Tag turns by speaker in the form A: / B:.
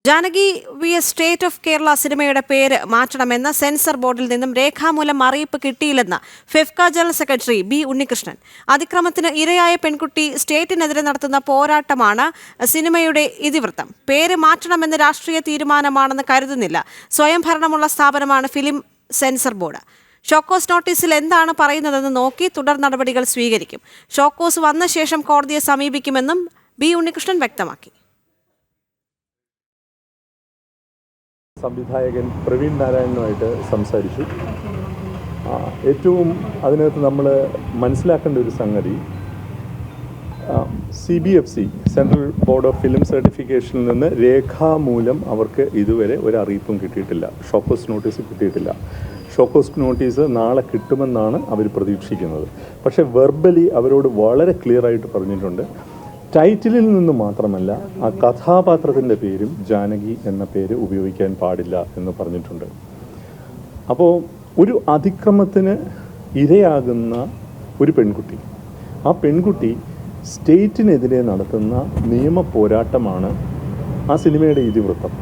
A: Janaki V S state of Kerala സിനിമയുടെ പേര് മാറ്റണമെന്ന സെൻസർ ബോർഡിൽ നിന്നും രേഖാമൂലം അറിയിപ്പ് കിട്ടിയില്ലെന്ന് FEFKA general secretary B Unnikrishnan. അതിക്രമത്തിന് ഇരയായ പെൺകുട്ടി സ്റ്റേറ്റിനെതിരെ നടത്തുന്ന പോരാട്ടമാണ് സിനിമയുടെ ഇതിവൃത്തം. പേര് മാറ്റണമെന്ന് രാഷ്ട്രീയ തീരുമാനമാണെന്ന് കരുതുന്നില്ല. സ്വയംഭരണമുള്ള സ്ഥാപനമാണ് ഫിലിം സെൻസർ ബോർഡ്. ഷോക്കോസ് നോട്ടീസിൽ എന്താണ് പറയുന്നതെന്ന് നോക്കി തുടർ നടപടികൾ സ്വീകരിക്കും. ഷോക്കോസ് വന്ന ശേഷം കോടതിയെ സമീപിക്കുമെന്നും ബി ഉണ്ണികൃഷ്ണൻ വ്യക്തമാക്കി.
B: സംവിധായകൻ പ്രവീൺ നാരായണനുമായിട്ട് സംസാരിച്ചു. ഏറ്റവും അതിനകത്ത് നമ്മൾ മനസ്സിലാക്കേണ്ട ഒരു സംഗതി, CBFC central board of film സർട്ടിഫിക്കേഷനിൽ നിന്ന് രേഖാമൂലം അവർക്ക് ഇതുവരെ ഒരു അറിയിപ്പും കിട്ടിയിട്ടില്ല. ഷോക്കോസ് നോട്ടീസ് കിട്ടിയിട്ടില്ല. ഷോക്കോസ് നോട്ടീസ് നാളെ കിട്ടുമെന്നാണ് അവർ പ്രതീക്ഷിക്കുന്നത്. പക്ഷേ വെർബലി അവരോട് വളരെ ക്ലിയറായിട്ട് പറഞ്ഞിട്ടുണ്ട്, ടൈറ്റിലിൽ നിന്ന് മാത്രമല്ല ആ കഥാപാത്രത്തിൻ്റെ പേരും ജാനകി എന്ന പേര് ഉപയോഗിക്കാൻ പാടില്ല എന്ന് പറഞ്ഞിട്ടുണ്ട്. അപ്പോൾ ഒരു അതിക്രമത്തിന് ഇരയാകുന്ന ഒരു പെൺകുട്ടി, ആ പെൺകുട്ടി സ്റ്റേറ്റിനെതിരെ നടത്തുന്ന നിയമ പോരാട്ടമാണ് ആ സിനിമയുടെ ഇതിവൃത്തം.